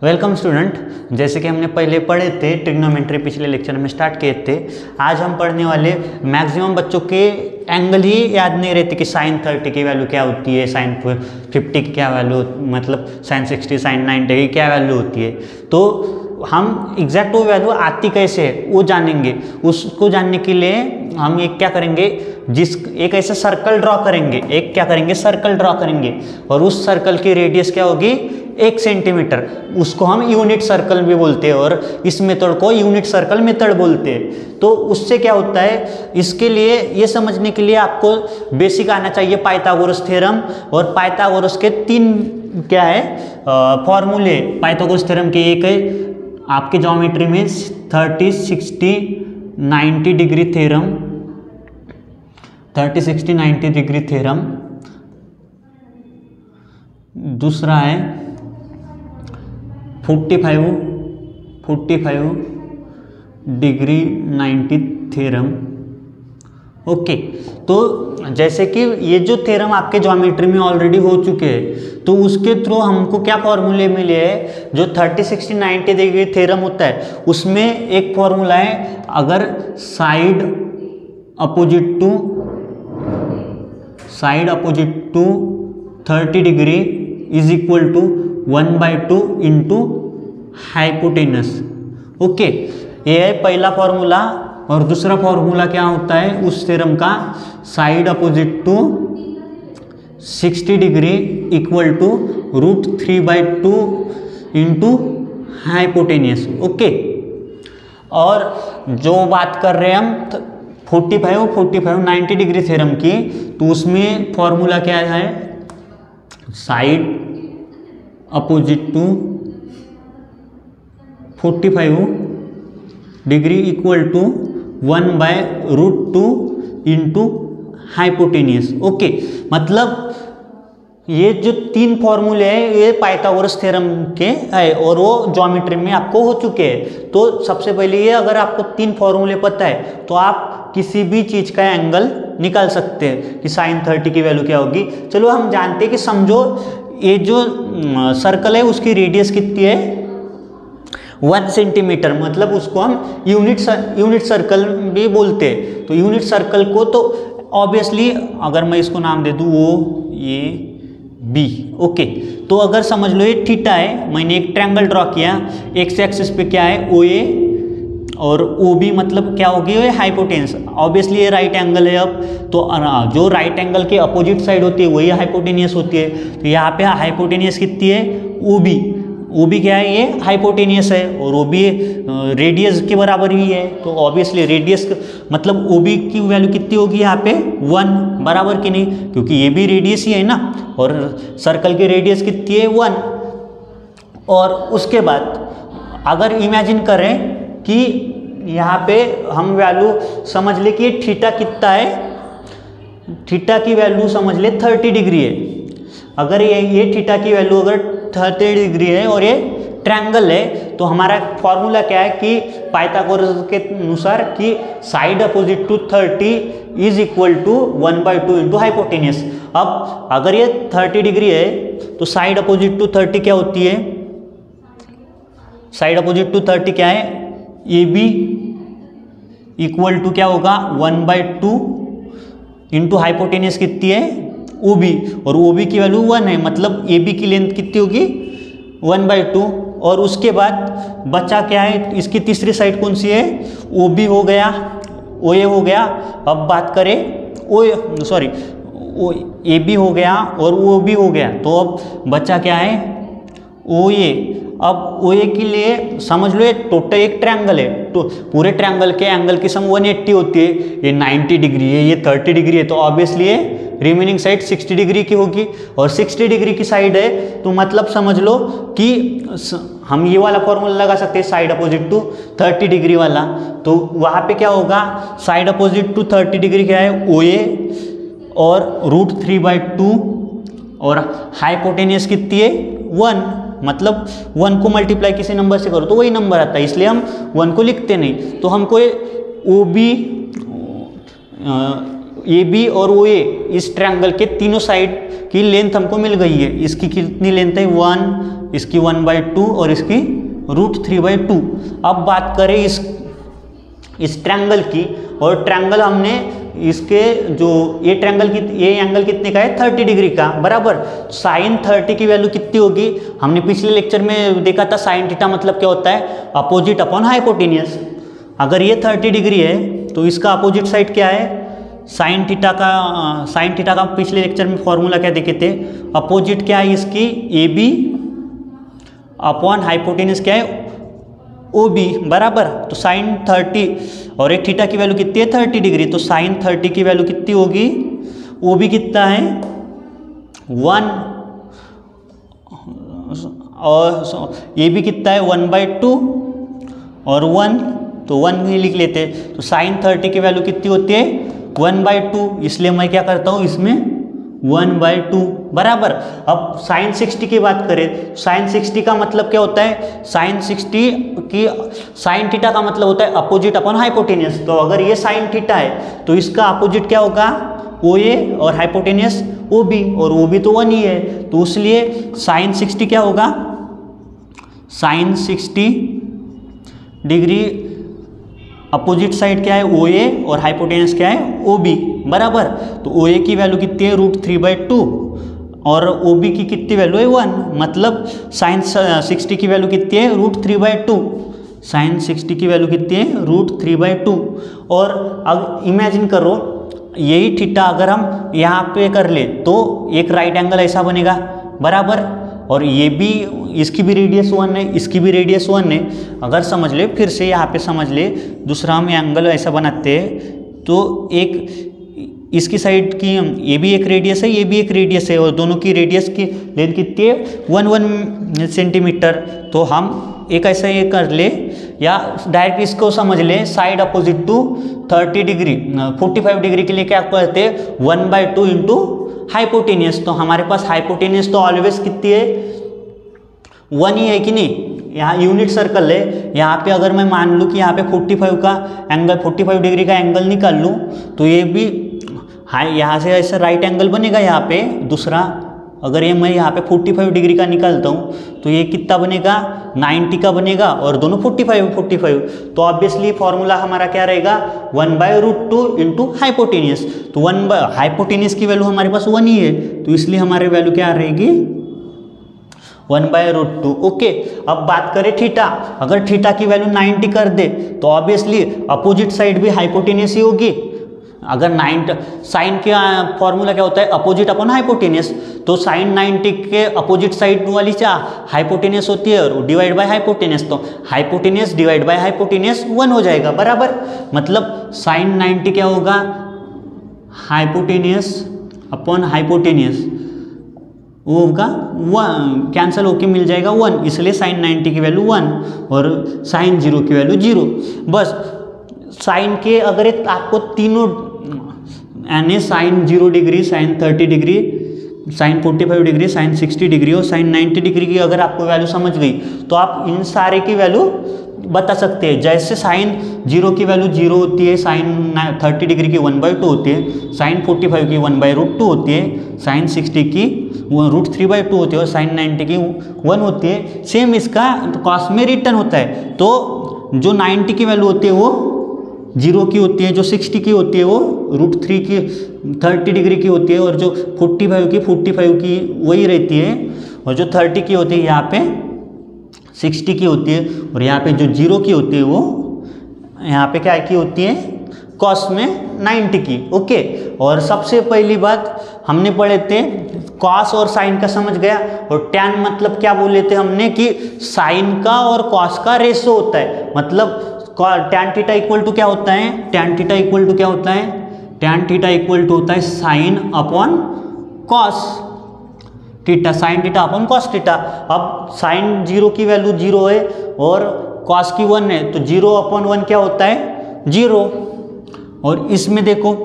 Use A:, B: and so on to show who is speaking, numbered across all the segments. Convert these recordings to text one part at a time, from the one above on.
A: Welcome student. जैसे कि हमने पहले पढ़े थे ट्रिग्नोमेट्री, पिछले लेक्चर में स्टार्ट किए थे। आज हम पढ़ने वाले मैक्सिमम बच्चों के एंगल ही याद नहीं रहते कि साइन 30 की वैल्यू क्या होती है, साइन 50 की क्या वैल्यू, मतलब साइन 60, साइन 90 की क्या वैल्यू होती है। तो हम एग्जैक्ट वो वैल्यू आती कैसे है वो जानेंगे। उसको जानने के लिए हम एक क्या करेंगे, एक ऐसा सर्कल ड्रॉ करेंगे, एक क्या करेंगे सर्कल ड्रॉ करेंगे, और उस सर्कल की रेडियस क्या होगी 1 सेंटीमीटर। उसको हम यूनिट सर्कल भी बोलते हैं और इस मेथड को यूनिट सर्कल मेथड बोलते हैं। तो उससे क्या होता है, इसके लिए ये समझने के लिए आपको बेसिक आना चाहिए पाइथागोरस थ्योरम। और पाइथागोरस के 3 क्या है फॉर्मूले पाइथागोरस थ्योरम के। एक है आपके ज्योमेट्री में 30, 60, 90 डिग्री थ्योरम, 30, 60, 90 डिग्री थ्योरम। दूसरा है 45 डिग्री 90 थ्योरम। ओके, तो जैसे कि ये जो थ्योरम आपके ज्योमेट्री में ऑलरेडी हो चुके हैं, तो उसके थ्रू हमको क्या फॉर्मूले मिले हैं। जो 30, 60, 90 डिग्री थ्योरम होता है उसमें एक फॉर्मूला है, अगर side opposite to 30 degree is equal to 1/2 into hypotenuse. Okay, ये है पहला फॉर्मूला। और दूसरा फॉर्मूला क्या होता है उस थ्योरम का, side opposite to 60 degree equal to √3/2 into hypotenuse. Okay, और जो बात कर रहे हैं हम 45 90 डिग्री थ्योरम की, तो उसमें फॉर्मूला क्या है, side opposite to 45 degree equal to 1/√2 into hypotenuse. Okay, मतलब ये जो 3 फॉर्मूले हैं ये पाइथागोरस थ्योरम के है और वो ज्योमेट्री में आपको हो चुके हैं। तो सबसे पहले ये, अगर आपको 3 फॉर्मूले पता है तो आप किसी भी चीज़ का एंगल निकाल सकते हैं कि साइन 30 की वैल्यू क्या होगी। चलो हम जानते हैं कि समझो ये जो सर्कल है उसकी रेडियस कितनी है 1 सेंटीमीटर, मतलब उसको हम यूनिट सर्कल भी बोलते हैं। तो यूनिट सर्कल को तो ऑब्वियसली अगर मैं इसको नाम दे दूँ ओ ए बी। ओके, तो अगर समझ लो ये थीटा है, मैंने एक ट्रायंगल ड्रॉ किया, एक्स एक्सिस पे क्या है ओ ए और ओ बी, मतलब क्या होगी ये हाइपोटेनस। ऑब्वियसली ये राइट एंगल है। अब तो जो राइट एंगल के अपोजिट साइड होती है वही हाइपोटेनियस होती है। तो यहाँ पे हाइपोटेनियस कितनी है ओ बी क्या है, ये हाइपोटेनियस है और ओ बी रेडियस के बराबर ही है। तो ऑब्वियसली रेडियस मतलब ओ बी की वैल्यू कितनी होगी यहाँ पे 1, बराबर कि नहीं, क्योंकि ये भी रेडियस ही है ना, और सर्कल की रेडियस कितनी है 1। और उसके बाद अगर इमेजिन करें कि यहाँ पे हम वैल्यू समझ ले कि ये थीटा कितना है, थीटा की वैल्यू समझ ले 30 डिग्री है। अगर ये थीटा की वैल्यू अगर 30 डिग्री है और ये ट्रायंगल है, तो हमारा फॉर्मूला क्या है कि पाइथागोरस के अनुसार कि side opposite to 30 is equal to 1/2 into hypotenuse. अब अगर ये 30 डिग्री है तो साइड अपोजिट टू 30 क्या होती है, साइड अपोजिट टू 30 क्या है, ए बी इक्वल टू क्या होगा 1/2 इंटू हाइपोटेनियस कितनी है ओ बी, और ओ बी की वैल्यू 1 है, मतलब ए बी की लेंथ कितनी होगी 1/2। और उसके बाद बचा क्या है, इसकी तीसरी साइड कौन सी है, ओ बी हो गया, ओ ए हो गया। अब बात करें ओ ए बी हो गया और ओ बी हो गया, तो अब बचा क्या है ओ ए। अब ओ ए के लिए समझ लो ये टोटल एक ट्रायंगल है, तो पूरे ट्रायंगल के एंगल की सम 180 होती है। ये 90 डिग्री है, ये 30 डिग्री है, तो ऑब्वियसली ये रिमेनिंग साइड 60 डिग्री की होगी। और 60 डिग्री की साइड है तो मतलब समझ लो कि हम ये वाला फॉर्मूला लगा सकते हैं साइड अपोजिट टू 30 डिग्री वाला। तो वहाँ पे क्या होगा, साइड अपोजिट टू 30 डिग्री क्या है ओ ए और √3/2, और हाइपोटेनियस कितनी है 1, मतलब 1 को मल्टीप्लाई किसी नंबर से करो तो वही नंबर आता है, इसलिए हम 1 को लिखते नहीं। तो हमको ओ बी ए बी और ओ ए इस ट्रायंगल के तीनों साइड की लेंथ हमको मिल गई है। इसकी कितनी लेंथ है 1, इसकी 1/2 और इसकी √3/2। अब बात करें इस ट्रायंगल की, और ट्रायंगल हमने इसके जो ये ट्रायंगल की ये एंगल कितने का है 30 डिग्री का बराबर। साइन 30 की वैल्यू कितनी होगी, हमने पिछले लेक्चर में देखा था साइन थीटा मतलब क्या होता है अपोजिट अपॉन हाइपोटेनियस। अगर ये 30 डिग्री है तो इसका अपोजिट साइड क्या है साइन थीटा का पिछले लेक्चर में फॉर्मूला क्या देखे थे, अपोजिट क्या है इसकी ए बी अपॉन हाइपोटेनियस क्या है ओ बी बराबर। तो साइन 30 और एक थीटा की वैल्यू कितनी है 30 डिग्री, तो साइन 30 की वैल्यू कितनी होगी, ओ बी कितना है 1 और ए बी कितना है 1/2 और 1, तो 1 ही लिख लेते हैं। तो साइन 30 की वैल्यू कितनी होती है 1/2, इसलिए मैं क्या करता हूँ इसमें 1/2 बराबर। अब साइन 60 की बात करें, साइन 60 का मतलब क्या होता है, साइन 60 की साइन थीटा का मतलब होता है अपोजिट अपॉन हाइपोटेनियस। तो अगर ये साइन थीटा है तो इसका अपोजिट क्या होगा ओ ए और हाइपोटेनियस ओ बी, और ओ बी तो 1 ही है, तो इसलिए साइन 60 क्या होगा साइन 60 डिग्री अपोजिट साइड क्या है ओ ए और हाइपोटेनस क्या है ओ बी बराबर। तो ओ ए की वैल्यू कितनी है √3/2 और ओ बी की कितनी वैल्यू है 1, मतलब साइन 60 की वैल्यू कितनी है √3/2, साइन 60 की वैल्यू कितनी है √3/2। और अब इमेजिन करो यही थीटा अगर हम यहाँ पे कर ले तो एक राइट एंगल ऐसा बनेगा बराबर, और ये भी इसकी भी रेडियस 1 है, इसकी भी रेडियस 1 है। अगर समझ ले फिर से यहाँ पे समझ ले, दूसरा हम एंगल ऐसा बनाते हैं तो एक इसकी साइड की ये भी एक रेडियस है, ये भी एक रेडियस है, और दोनों की रेडियस की लेंथ कितनी है 1 सेंटीमीटर। तो हम एक ऐसा ये कर ले, या डायरेक्ट इसको समझ ले side opposite to 30 degree 45 degree के लिए क्या करते हैं 1/2 इंटू हाइपोटेनियस। तो हमारे पास हाइपोटेनियस तो ऑलवेज कितनी है 1 ही है कि नहीं, यहाँ यूनिट सर्कल है। यहाँ पे अगर मैं मान लूँ कि यहाँ पे 45 का एंगल 45 डिग्री का एंगल निकाल लूँ तो ये भी यहाँ से ऐसा राइट एंगल बनेगा यहाँ पे दूसरा। अगर ये मैं यहाँ पे 45 डिग्री का निकालता हूँ तो ये कितना बनेगा 90 का बनेगा, और दोनों 45। तो ऑब्वियसली फॉर्मूला हमारा क्या रहेगा 1/√2 इंटू हाइपोटेनियस। तो हाइपोटेनियस की वैल्यू हमारे पास 1 ही है, तो इसलिए हमारी वैल्यू क्या रहेगी 1/√2। ओके, अब बात करें थीटा। अगर थीटा की वैल्यू 90 कर दे तो ऑब्वियसली अपोजिट साइड भी हाइपोटेनियस ही होगी। अगर 90 साइन के फॉर्मूला क्या होता है अपोजिट अपॉन हाइपोटेनियस, तो साइन 90 के अपोजिट साइड वाली क्या हाइपोटेनियस होती है और डिवाइड बाय हाइपोटेनियस, तो हाइपोटेनियस डिवाइड बाय हाइपोटेनियस 1 हो जाएगा बराबर। मतलब साइन 90 क्या होगा हाइपोटेनियस अपॉन हाइपोटेनियस वो होगा 1, कैंसिल होके मिल जाएगा 1, इसलिए साइन 90 की वैल्यू 1 और साइन 0 की वैल्यू 0। बस साइन के अगर आपको तीनों यानी sine 0 degree, sine 30 degree, sine 45 degree, sine 60 degree और साइन 90 डिग्री की अगर आपको वैल्यू समझ गई तो आप इन सारे की वैल्यू बता सकते हैं। जैसे साइन 0 की वैल्यू 0 होती है, साइन 30 डिग्री की 1/2 होती है, साइन 45 की 1/√2 होती है, साइन 60 की √3/2 होती है और साइन 90 की 1 होती है। सेम इसका कॉस में रिटर्न होता है। तो जो 90 की वैल्यू होती है वो 0 की होती है, जो 60 की होती है वो √3 की 30 डिग्री की होती है, और जो 45 की वही रहती है, और जो 30 की होती है यहाँ पे 60 की होती है, और यहाँ पे जो 0 की होती है वो यहाँ पे क्या की होती है कॉस में 90 की। ओके, और सबसे पहली बात हमने पढ़े थे कॉस और साइन का समझ गया, और टैन मतलब क्या बोले थे हमने कि साइन का और कॉस का रेशो होता है। मतलब टैन थीटा इक्वल टू क्या होता है, टैन थीटा इक्वल टू क्या होता है, टैन थीटा इक्वल टू होता है sine upon cos theta, sine theta upon cos theta. अब साइन 0 की वैल्यू 0 है और कॉस की 1 है, तो 0 अपॉन 1 क्या होता है 0। और इसमें देखो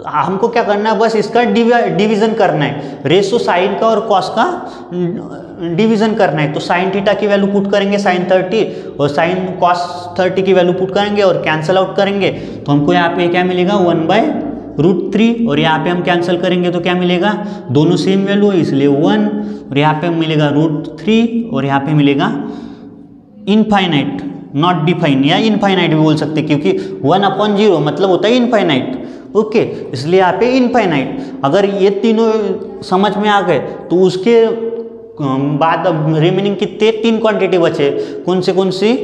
A: हमको क्या करना है, बस इसका डिवीजन करना है, रेशो साइन का और कॉस का डिवीजन करना है। तो साइन थीटा की वैल्यू पुट करेंगे साइन 30 और साइन कॉस 30 की वैल्यू पुट करेंगे और कैंसिल आउट करेंगे, तो हमको यहाँ पे क्या मिलेगा 1/√2 √3 और यहाँ पे हम कैंसिल करेंगे तो क्या मिलेगा, दोनों सेम वैल्यू है इसलिए 1, और यहाँ पे मिलेगा √3 और यहाँ पे मिलेगा इनफाइनाइट, नॉट डिफाइन या इनफाइनाइट भी बोल सकते हैं क्योंकि 1/0 मतलब होता है इनफाइनाइट। ओके, इसलिए यहाँ पे इनफाइनाइट। अगर ये तीनों समझ में आ गए तो उसके बाद अब रिमेनिंग कितने 3 क्वांटिटी बचे, कौन सी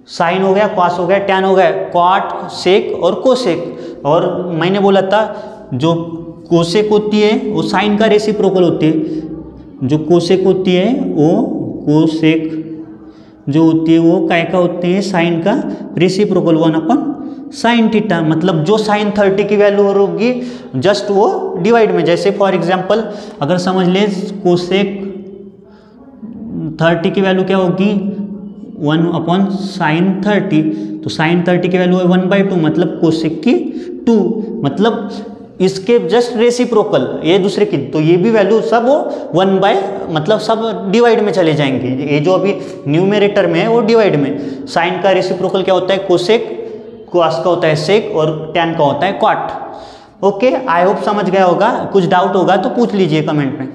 A: साइन हो गया, कॉस हो गया, टैन हो गया, कॉट, सेक और कोसेक। और मैंने बोला था जो कोसेक होती है वो साइन का रेसिप्रोकल होती है, जो कोसेक होती है वो कोसेक जो होती है वो काय का होती है, साइन का रेसिप्रोकल 1/sin थीटा। मतलब जो साइन 30 की वैल्यू होगी जस्ट वो डिवाइड में, जैसे फॉर एग्जांपल अगर समझ ले कोसेक 30 की वैल्यू क्या होगी 1/sin 30, तो sin 30 की वैल्यू है 1/2 मतलब कोसेक की 2, मतलब इसके जस्ट रेसिप्रोकल ये दूसरे की, तो ये भी वैल्यू सब वो मतलब सब डिवाइड में चले जाएंगे। ये जो अभी न्यूमेरेटर में है वो डिवाइड में। साइन का रेसिप्रोकल क्या होता है कोसेक, कॉस का होता है सेक और टैन का होता है कॉट। ओके, आई होप समझ गया होगा। कुछ डाउट होगा तो पूछ लीजिए कमेंट में।